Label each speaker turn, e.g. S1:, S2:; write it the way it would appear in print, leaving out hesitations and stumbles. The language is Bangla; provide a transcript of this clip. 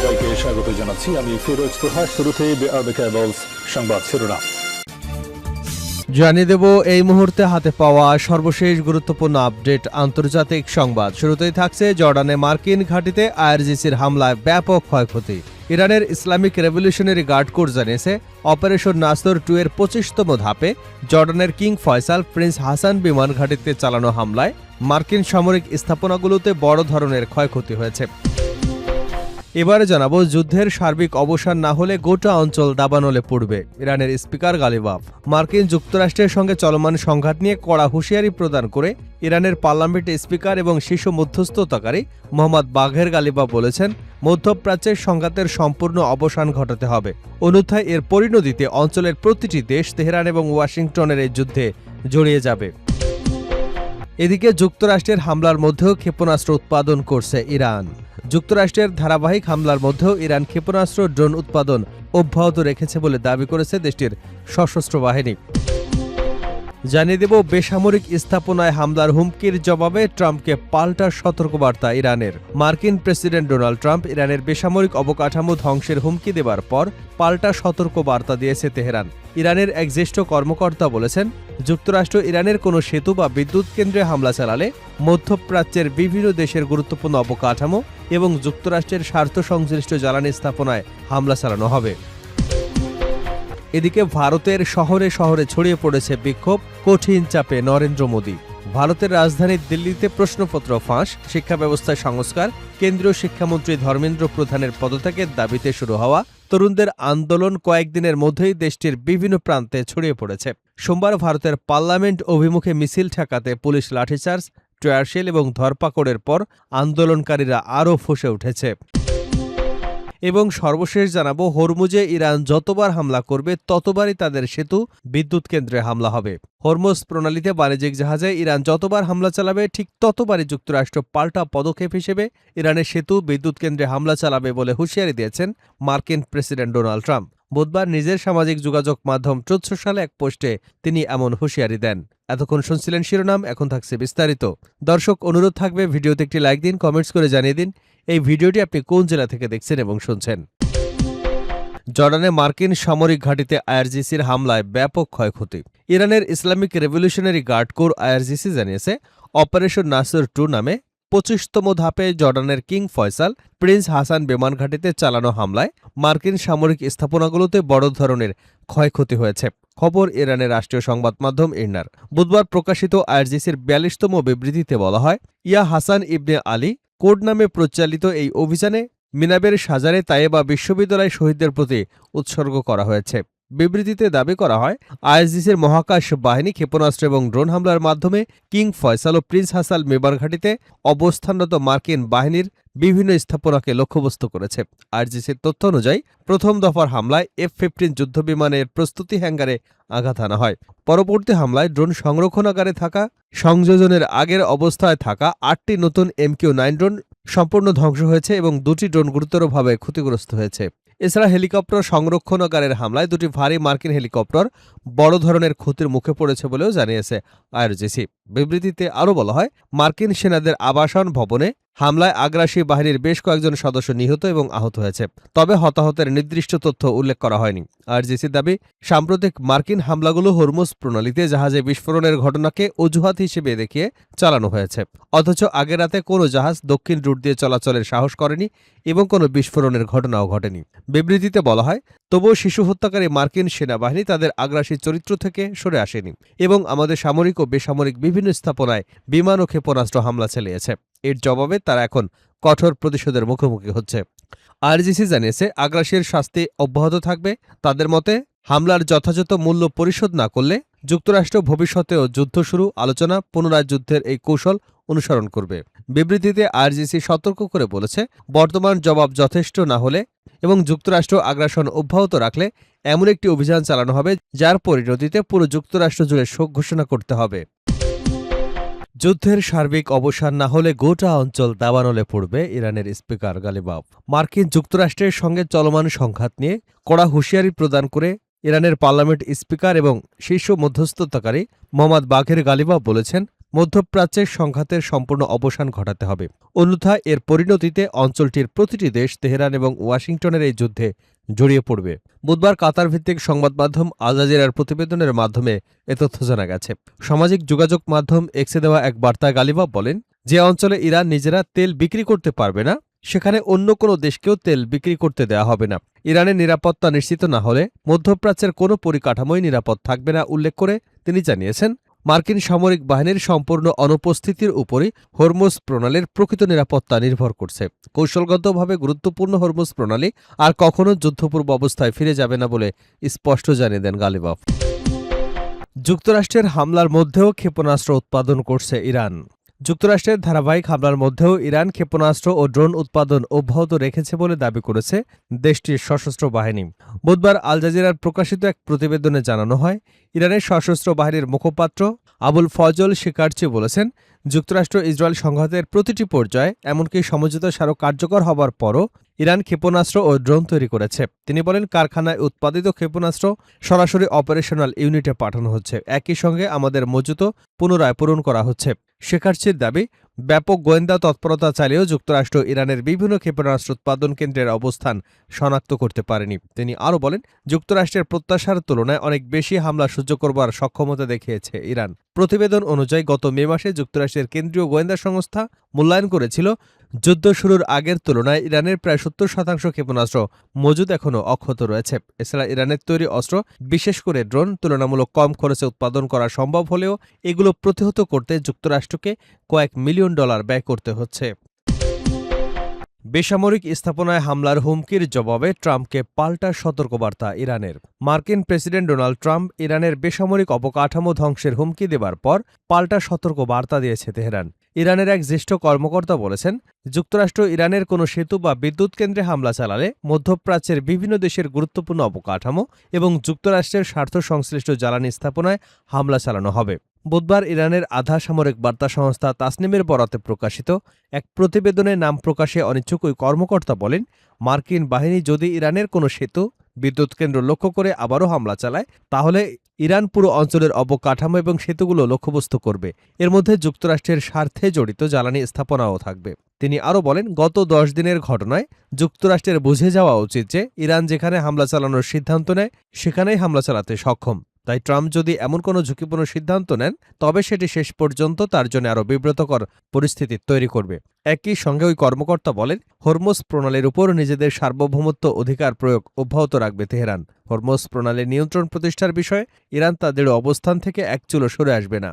S1: সবাইকে স্বাগত জানাচ্ছি। আমি ফিরোজ তোহা। শুরুতেই সংবাদ শিরোনাম
S2: জানিয়ে দেব এই মুহূর্তে হাতে পাওয়া সর্বশেষ গুরুত্বপূর্ণ আপডেট আন্তর্জাতিক সংবাদ। শুরুতেই থাকছে জর্ডানে মার্কিন ঘাঁটিতে আইআরজিসির হামলায় ব্যাপক ক্ষয়ক্ষতি। ইরানের ইসলামিক রেভলিউশনারি গার্ড কোর জানিয়েছে অপারেশন নাসর 2 এর 25তম ধাপে জর্ডানের কিং ফয়সাল প্রিন্স হাসান বিমান ঘাঁটিতে চালানো হামলায় মার্কিন সামরিক স্থাপনাগুলোতে বড় ধরনের ক্ষয়ক্ষতি হয়েছে। এবারে জানাবো, যুদ্ধের সার্বিক অবসান না হলে গোটা অঞ্চল দাবানলে পড়বে। ইরানের স্পিকার গালিবাফ মার্কিন যুক্তরাষ্ট্রের সঙ্গে চলমান সংঘাত নিয়ে কড়া হুঁশিয়ারি প্রদান করে ইরানের পার্লামেন্ট স্পিকার এবং শীর্ষ মধ্যস্থতাকারী মোহাম্মদ বাঘের গালিবাফ বলেছেন, মধ্যপ্রাচ্যের সংঘাতের সম্পূর্ণ অবসান ঘটাতে হবে, অন্যথায় এর পরিণতিতে অঞ্চলের প্রতিটি দেশ তেহরান এবং ওয়াশিংটনের এই যুদ্ধে জড়িয়ে যাবে। এদিকে যুক্তরাষ্ট্রের হামলার মধ্যেও ক্ষেপণাস্ত্র উৎপাদন করছে ইরান। যুক্তরাষ্ট্রের ধারাবাহিক হামলার মধ্যেও ইরান ক্ষেপণাস্ত্র ড্রোন উৎপাদন অব্যাহত রেখেছে বলে দাবি করেছে দেশটির সশস্ত্র বাহিনী। জানিয়ে দেব, বেসামরিক স্থাপনায় হামলার হুমকির জবাবে ট্রাম্পকে পাল্টা সতর্কবার্তা ইরানের। মার্কিন প্রেসিডেন্ট ডোনাল্ড ট্রাম্প ইরানের বেসামরিক অবকাঠামো ধ্বংসের হুমকি দেবার পর পাল্টা সতর্কবার্তা দিয়েছে তেহরান। ইরানের এক জ্যেষ্ঠ কর্মকর্তা বলেছেন, যুক্তরাষ্ট্র ইরানের কোনো সেতু বা বিদ্যুৎ কেন্দ্রে হামলা চালালে মধ্যপ্রাচ্যের বিভিন্ন দেশের গুরুত্বপূর্ণ অবকাঠামো এবং যুক্তরাষ্ট্রের স্বার্থ সংশ্লিষ্ট জ্বালানি স্থাপনায় হামলা চালানো হবে। এদিকে ভারতের শহরে শহরে ছড়িয়ে পড়েছে বিক্ষোভ, কঠিন চাপে নরেন্দ্র মোদী। ভারতের রাজধানী দিল্লিতে প্রশ্নপত্র ফাঁস, শিক্ষা ব্যবস্থায় সংস্কার, কেন্দ্রীয় শিক্ষামন্ত্রী ধর্মেন্দ্র প্রধানের পদত্যাগের দাবিতে শুরু হওয়া তরুণদের আন্দোলন কয়েকদিনের মধ্যেই দেশটির বিভিন্ন প্রান্তে ছড়িয়ে পড়েছে। সোমবার ভারতের পার্লামেন্ট অভিমুখে মিছিল ঠেকাতে পুলিশ লাঠিচার্জ, টিয়ারশেল এবং ধরপাকড়ের পর আন্দোলনকারীরা আরও ফুঁসে উঠেছে। এবং সর্বশেষ জানাবো, হরমুজে ইরান যতবার হামলা করবে ততবারই তাদের সেতু, বিদ্যুৎ কেন্দ্রে হামলা হবে। হরমুজ প্রণালীতে বাণিজ্যিক জাহাজে ইরান যতবার হামলা চালাবে ঠিক ততবারই যুক্তরাষ্ট্র পাল্টা পদক্ষেপ হিসেবে ইরানের সেতু, বিদ্যুৎ কেন্দ্রে হামলা চালাবে বলে হুঁশিয়ারি দিয়েছেন মার্কিন প্রেসিডেন্ট ডোনাল্ড ট্রাম্প। বুধবার নিজের সামাজিক যোগাযোগ মাধ্যম ট্রুথ সোশ্যালে এক পোস্টে তিনি এমন হুঁশিয়ারি দেন। এতক্ষণ শুনছিলেন শিরোনাম, এখন থাকছে বিস্তারিত। দর্শক, অনুরোধ থাকবে ভিডিওতে একটি লাইক দিন, কমেন্টস করে জানিয়ে দিন এই ভিডিওটি আপনি কোন জেলা থেকে দেখছেন এবং শুনছেন। জর্ডানে মার্কিন সামরিক ঘাঁটিতে আইআরজিসির হামলায় ব্যাপক ক্ষয়ক্ষতি। ইরানের Islamic revolutionary guard corps IRGC জানিয়েছে অপারেশন নাসর 2 নামে 25তম ধাপে জর্ডানের কিং ফয়সাল প্রিন্স হাসান বিমান ঘাঁটিতে চালানো হামলায় মার্কিন সামরিক স্থাপনাগুলোতে বড় ধরনের ক্ষয়ক্ষতি হয়েছে। খবর ইরানের রাষ্ট্রীয় সংবাদ মাধ্যম ইরনার। বুধবার প্রকাশিত আইআরজিসির 42তম বিবৃতিতে বলা হয়, ইয়া হাসান ইবনে আলী কোড নামে প্রচালিত এই অভিযানে মিনাবের সাজারে তায়েবা বিশ্ববিদ্যালয় শহীদদের প্রতি উৎসর্গ করা হয়েছে। বিবৃতিতে দাবি করা হয়, আইআরজিসির মহাকাশ বাহিনী ক্ষেপণাস্ত্র এবং ড্রোন হামলার মাধ্যমে কিং ফয়সাল ও প্রিন্স হাসান বিমান ঘাঁটিতে অবস্থানরত মার্কিন বাহিনীর বিভিন্ন স্থাপনাকে লক্ষ্যবস্তু করেছে। আইআরজিসির তথ্য অনুযায়ী প্রথম দফার হামলায় F-15 যুদ্ধবিমানের প্রস্তুতি হ্যাঙ্গারে আঘাত হানা হয়। পরবর্তী হামলায় ড্রোন সংরক্ষণাগারে থাকা, সংযোজনের আগের অবস্থায় থাকা 8টি নতুন MQ-9 ড্রোন সম্পূর্ণ ধ্বংস হয়েছে এবং 2টি ড্রোন গুরুতরভাবে ক্ষতিগ্রস্ত হয়েছে। এছাড়া হেলিকপ্টার সংরক্ষণাগারের হামলায় 2টি ভারী মার্কিন হেলিকপ্টার বড় ধরনের ক্ষতির মুখে পড়েছে বলেও জানিয়েছে আইআরজিসি। বিবৃতিতে আরও বলা হয়, মার্কিন সেনাদের আবাসন ভবনে হামলায় আগ্রাসী বাহিনীর বেশ কয়েকজন সদস্য নিহত এবং আহত হয়েছে, তবে হতাহতের নির্দিষ্ট তথ্য উল্লেখ করা হয়নি। আইআরজিসির দাবি, সাম্প্রতিক মার্কিন হামলাগুলো হরমুজ প্রণালীতে জাহাজে বিস্ফোরণের ঘটনাকে অজুহাত হিসেবে দেখিয়ে চালানো হয়েছে, অথচ আগের রাতে কোনো জাহাজ দক্ষিণ রুট দিয়ে চলাচলের সাহস করেনি এবং কোনো বিস্ফোরণের ঘটনাও ঘটেনি। বিবৃতিতে বলা হয়, তবুও শিশু হত্যাকারী মার্কিন সেনাবাহিনী তাদের আগ্রাসী চরিত্র থেকে সরে আসেনি এবং আমাদের সামরিক ও বেসামরিক বিভিন্ন স্থাপনায় বিমান ও ক্ষেপণাস্ত্র হামলা চালিয়েছে। এর জবাবে তারা এখন কঠোর প্রতিশোধের মুখোমুখি হচ্ছে। আইআরজিসি জানিয়েছে, আগ্রাসীর শাস্তি অব্যাহত থাকবে। তাদের মতে, হামলার যথাযথ মূল্য পরিশোধ না করলে যুক্তরাষ্ট্র ভবিষ্যতেও যুদ্ধ শুরু, আলোচনা, পুনরায় যুদ্ধের এই কৌশল অনুসরণ করবে। বিবৃতিতে আইআরজিসি সতর্ক করে বলেছে, বর্তমান জবাব যথেষ্ট না হলে এবং যুক্তরাষ্ট্র আগ্রাসন অব্যাহত রাখলে এমন একটি অভিযান চালানো হবে যার পরিণতিতে পুরো যুক্তরাষ্ট্র জুড়ে শোক ঘোষণা করতে হবে। যুদ্ধের সার্বিক অবসান না হলে গোটা অঞ্চল দাবানলে পড়বে, ইরানের স্পিকার গালিবাফ মার্কিন যুক্তরাষ্ট্রের সঙ্গে চলমান সংঘাত নিয়ে কড়া হুঁশিয়ারি প্রদান করে ইরানের পার্লামেন্ট স্পিকার এবং শীর্ষ মধ্যস্থতাকারী মোহাম্মদ বাঘের গালিবাফ বলেছেন, মধ্যপ্রাচ্যের সংঘাতের সম্পূর্ণ অবসান ঘটাতে হবে। অন্যথায় এর পরিণতিতে অঞ্চলটির প্রতিটি দেশ তেহরান এবং ওয়াশিংটনের এই যুদ্ধে জড়িয়ে পড়বে। বুধবার কাতার ভিত্তিক সংবাদ মাধ্যম আল জাজিরার প্রতিবেদনের মাধ্যমে এ তথ্য জানা গেছে। সামাজিক যোগাযোগ মাধ্যম এক্সে দেওয়া এক বার্তায় গালিবাফ বলেন, যে অঞ্চলে ইরান নিজেরা তেল বিক্রি করতে পারবে না, সেখানে অন্য কোনো দেশকেও তেল বিক্রি করতে দেওয়া হবে না। ইরানের নিরাপত্তা নিশ্চিত না হলে মধ্যপ্রাচ্যের কোনো পরিকাঠামোই নিরাপদ থাকবে না উল্লেখ করে তিনি জানিয়েছেন, মার্কিন সামরিক বাহিনীর সম্পূর্ণ অনুপস্থিতির উপরই হরমুজ প্রণালীর প্রকৃত নিরাপত্তা নির্ভর করছে। কৌশলগতভাবে গুরুত্বপূর্ণ হরমুজ প্রণালী আর কখনো যুদ্ধপূর্ব অবস্থায় ফিরে যাবে না বলে স্পষ্ট জানিয়ে দেন গালিবাফ। যুক্তরাষ্ট্রের হামলার মধ্যেও ক্ষেপণাস্ত্র উৎপাদন করছে ইরান। যুক্তরাষ্ট্রের ধারাবাহিক হামলার মধ্যেও ইরান ক্ষেপণাস্ত্র ও ড্রোন উৎপাদন অব্যাহত রেখেছে বলে দাবি করেছে দেশটির সশস্ত্র বাহিনী। বুধবার আল জাজিরার প্রকাশিত এক প্রতিবেদনে জানানো হয়, ইরানের সশস্ত্র বাহিনীর মুখপাত্র আবুল ফজল শিকারচি বলেছেন, যুক্তরাষ্ট্র ইসরায়েল সংঘাতের প্রতিটি পর্যায়ে এমনকি সমঝোতা স্মারক কার্যকর হবার পরও ইরান ক্ষেপণাস্ত্র ও ড্রোন তৈরি করেছে। তিনি বলেন, কারখানায় উৎপাদিত ক্ষেপণাস্ত্র সরাসরি অপারেশনাল ইউনিটে পাঠানো হচ্ছে, একই সঙ্গে আমাদের মজুতও পুনরায় পূরণ করা হচ্ছে। শেখার্চির দাবি, ব্যাপক গোয়েন্দা তৎপরতা চালিয়েও যুক্তরাষ্ট্র ইরানের বিভিন্ন ক্ষেপণাস্ত্র উৎপাদন কেন্দ্রের অবস্থান শনাক্ত করতে পারেনি। তিনি আরও বলেন, যুক্তরাষ্ট্রের প্রত্যাশার তুলনায় অনেক বেশি হামলা সহ্য করবার সক্ষমতা দেখিয়েছে ইরান। প্রতিবেদন অনুযায়ী গত মে মাসে যুক্তরাষ্ট্রের কেন্দ্রীয় গোয়েন্দা সংস্থা মূল্যায়ন করেছিল, যুদ্ধ শুরুর আগের তুলনায় ইরানের প্রায় 70% ক্ষেপণাস্ত্র মজুদ এখনও অক্ষত রয়েছে। এছাড়া ইরানের তৈরি অস্ত্র, বিশেষ করে ড্রোন, তুলনামূলক কম খরচে উৎপাদন করা সম্ভব হলেও এগুলো প্রতিহত করতে যুক্তরাষ্ট্রকে কয়েক মিলিয়ন ডলার ব্যয় করতে হচ্ছে। বেসামরিক স্থাপনায় হামলার হুমকির জবাবে ট্রাম্পকে পাল্টা সতর্কবার্তা ইরানের। মার্কিন প্রেসিডেন্ট ডোনাল্ড ট্রাম্প ইরানের বেসামরিক অবকাঠামো ধ্বংসের হুমকি দেবার পর পাল্টা সতর্কবার্তা দিয়েছে তেহরান। ইরানের এক জ্যেষ্ঠ কর্মকর্তা বলেছেন, যুক্তরাষ্ট্র ইরানের কোনো সেতু বা বিদ্যুৎ কেন্দ্রে হামলা চালালে মধ্যপ্রাচ্যের বিভিন্ন দেশের গুরুত্বপূর্ণ অবকাঠামো এবং যুক্তরাষ্ট্রের স্বার্থ সংশ্লিষ্ট জ্বালানি স্থাপনায় হামলা চালানো হবে। বুধবার ইরানের আধা সামরিক বার্তা সংস্থা তাসনিমের বরাতে প্রকাশিত এক প্রতিবেদনে নাম প্রকাশে অনিচ্ছুক ওই কর্মকর্তা বলেন, মার্কিন বাহিনী যদি ইরানের কোনো সেতু, বিদ্যুৎ কেন্দ্র লক্ষ্য করে আবারও হামলা চালায়, তাহলে ইরান পুরো অঞ্চলের অবকাঠামো এবং সেতুগুলো লক্ষ্যবস্তু করবে। এর মধ্যে যুক্তরাষ্ট্রের স্বার্থে জড়িত জ্বালানি স্থাপনাও থাকবে। তিনি আরও বলেন, গত 10 দিনের ঘটনায় যুক্তরাষ্ট্রের বুঝে যাওয়া উচিত যে ইরান যেখানে হামলা চালানোর সিদ্ধান্ত নেয় সেখানেই হামলা চালাতে সক্ষম। তাই ট্রাম্প যদি এমন কোনো ঝুঁকিপূর্ণ সিদ্ধান্ত নেন, তবে সেটি শেষ পর্যন্ত তার জন্য আরও বিব্রতকর পরিস্থিতি তৈরি করবে। একই সঙ্গে ওই কর্মকর্তা বলেন, হরমুজ প্রণালীর উপর নিজেদের সার্বভৌমত্ব অধিকার প্রয়োগ অব্যাহত রাখবে তেহরান। হরমুজ প্রণালীর নিয়ন্ত্রণ প্রতিষ্ঠার বিষয়ে ইরান তাদের অবস্থান থেকে এক চুলো সরে আসবে না।